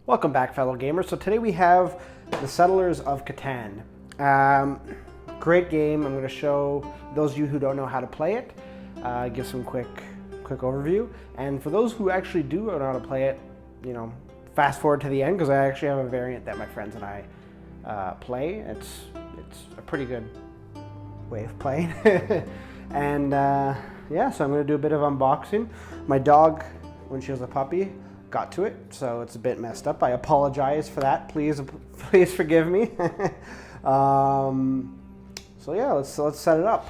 Welcome back, fellow gamers. So today we have the Settlers of Catan. Great game. I'm going to show those of you who don't know how to play it, give some quick overview. And for those who actually do know how to play it, fast forward to the end, because I actually have a variant that my friends and I play. It's a pretty good way of playing. And yeah, so I'm going to do a bit of unboxing. My dog, when she was a puppy, got to it, so it's a bit messed up. I apologize for that. Please forgive me. So yeah, let's set it up.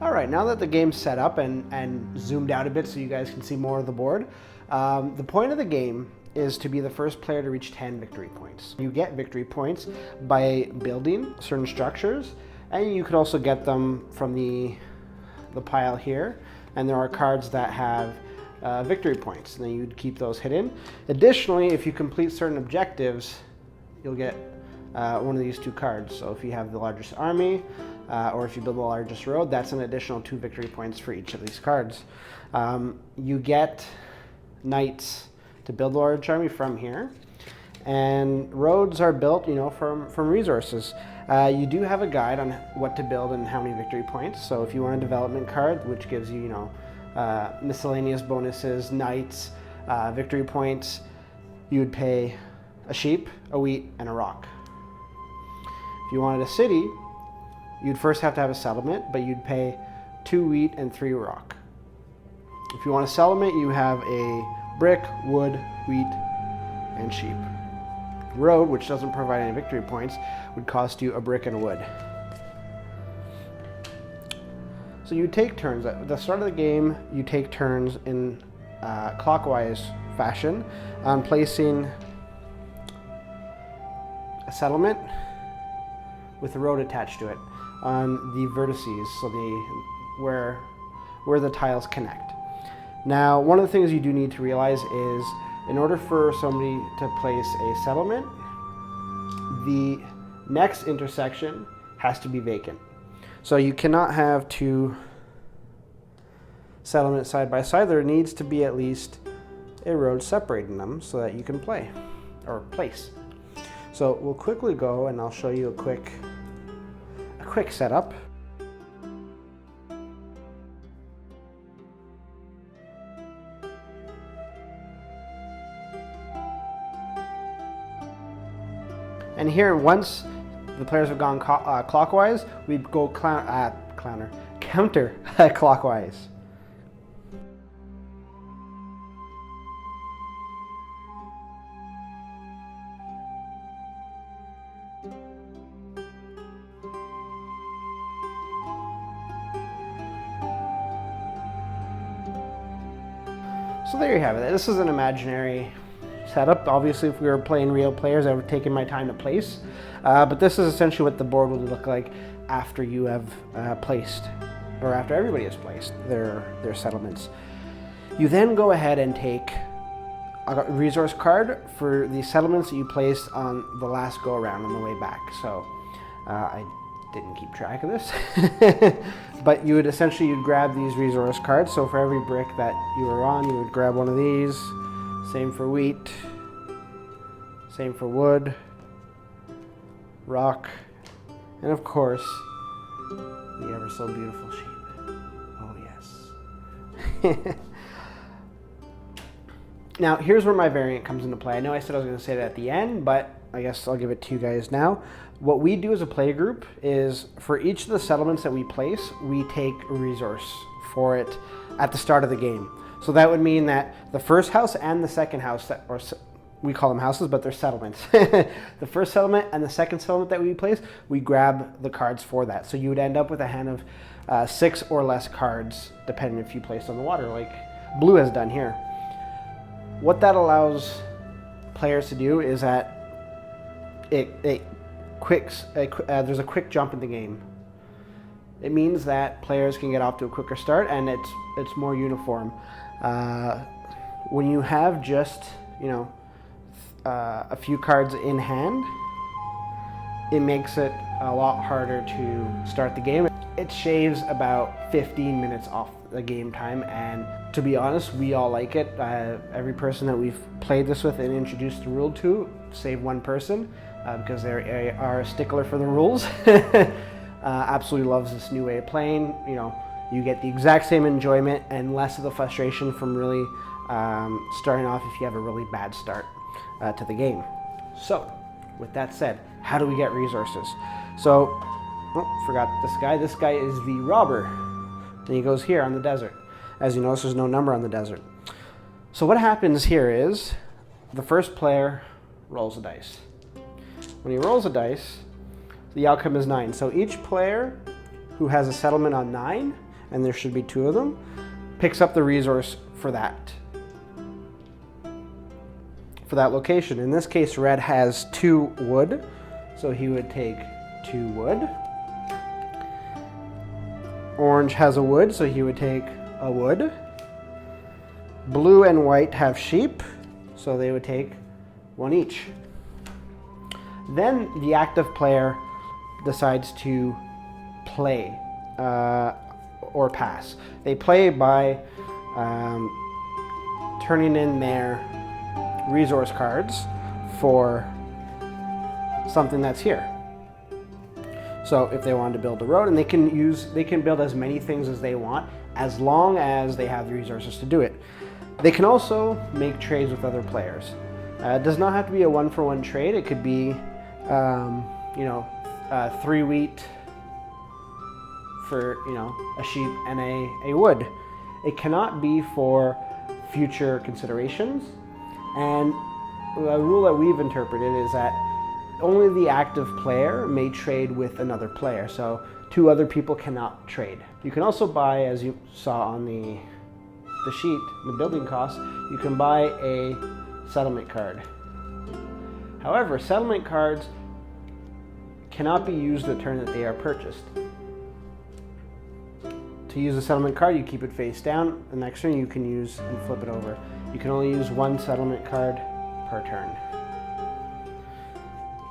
All right, now that the game's set up and zoomed out a bit so you guys can see more of the board, the point of the game is to be the first player to reach 10 victory points. You get victory points by building certain structures, and you could also get them from the pile here, and there are cards that have victory points, and then you'd keep those hidden. Additionally, if you complete certain objectives, you'll get one of these two cards. So if you have the largest army, or if you build the largest road, that's an additional 2 victory points for each of these cards. You get knights to build the large army from here, and roads are built, from resources. You do have a guide on what to build and how many victory points. So if you want a development card, which gives you, miscellaneous bonuses, knights, victory points, you would pay a sheep, a wheat, and a rock. If you wanted a city, you'd first have to have a settlement, but you'd pay 2 wheat and 3 rock. If you want a settlement, you have a brick, wood, wheat, and sheep. Road, which doesn't provide any victory points, would cost you a brick and a wood. So you take turns. At the start of the game, you take turns in clockwise fashion on placing a settlement with a road attached to it on the vertices, so where the tiles connect. Now, one of the things you do need to realize is, in order for somebody to place a settlement, the next intersection has to be vacant. So you cannot have 2 settlements side by side. There needs to be at least a road separating them so that you can play or place. So we'll quickly go and I'll show you a quick setup. And here, once the players have gone clockwise, we'd go counter clockwise. So there you have it. This is an imaginary setup. Obviously, if we were playing real players, I would have taken my time to place. But this is essentially what the board would look like after you have placed, or after everybody has placed their settlements. You then go ahead and take a resource card for the settlements that you placed on the last go around on the way back. So I didn't keep track of this. But you'd grab these resource cards. So for every brick that you were on, you would grab one of these. Same for wheat, same for wood, rock, and of course, the ever so beautiful sheep. Oh yes. Now here's where my variant comes into play. I know I said I was going to say that at the end, but I guess I'll give it to you guys now. What we do as a play group is, for each of the settlements that we place, we take a resource for it at the start of the game. So that would mean that the first house and the second house, we call them houses, but they're settlements. The first settlement and the second settlement that we place, we grab the cards for that. So you would end up with a hand of 6 or less cards, depending if you place on the water, like blue has done here. What that allows players to do is that there's a quick jump in the game. It means that players can get off to a quicker start, and it's more uniform. When you have just, a few cards in hand, it makes it a lot harder to start the game. It shaves about 15 minutes off the game time, and to be honest, we all like it. Every person that we've played this with and introduced the rule to, save one person, because they are a stickler for the rules, absolutely loves this new way of playing. You get the exact same enjoyment and less of the frustration from really starting off if you have a really bad start to the game. So, with that said, how do we get resources? So, forgot this guy. This guy is the robber. And he goes here on the desert. As you notice, there's no number on the desert. So what happens here is the first player rolls a dice. When he rolls a dice, the outcome is 9. So each player who has a settlement on 9, and there should be 2 of them, picks up the resource for that location. In this case, red has 2 wood, so he would take 2 wood. Orange has a wood, so he would take a wood. Blue and white have sheep, so they would take 1 each. Then the active player decides to play or pass. They play by turning in their resource cards for something that's here. So if they wanted to build a road, and they can build as many things as they want as long as they have the resources to do it. They can also make trades with other players. It does not have to be a 1-for-1 trade. It could be 3 wheat for a sheep and a wood. It cannot be for future considerations. And a rule that we've interpreted is that only the active player may trade with another player. So 2 other people cannot trade. You can also buy, as you saw on the sheet, the building costs, you can buy a settlement card. However, settlement cards cannot be used the turn that they are purchased. To use a settlement card, you keep it face down. The next turn you can use and flip it over. You can only use 1 settlement card per turn.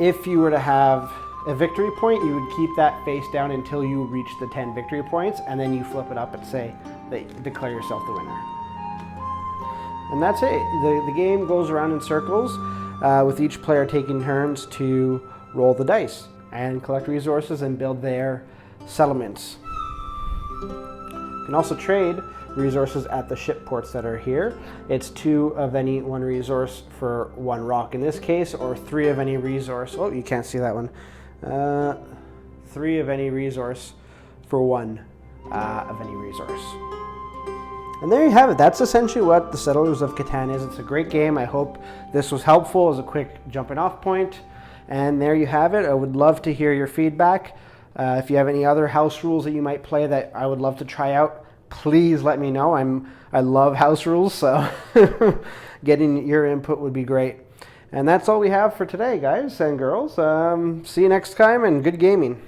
If you were to have a victory point, you would keep that face down until you reach the 10 victory points, and then you flip it up and say that declare yourself the winner. And that's it. The game goes around in circles, with each player taking turns to roll the dice and collect resources and build their settlements. You can also trade resources at the ship ports that are here. It's 2 of any 1 resource for 1 rock in this case, or 3 of any resource. Oh, you can't see that one. 3 of any resource for 1 of any resource. And there you have it. That's essentially what the Settlers of Catan is. It's a great game. I hope this was helpful as a quick jumping off point. And there you have it. I would love to hear your feedback. If you have any other house rules that you might play that I would love to try out, please let me know. I love house rules, so getting your input would be great. And that's all we have for today, guys and girls. See you next time, and good gaming.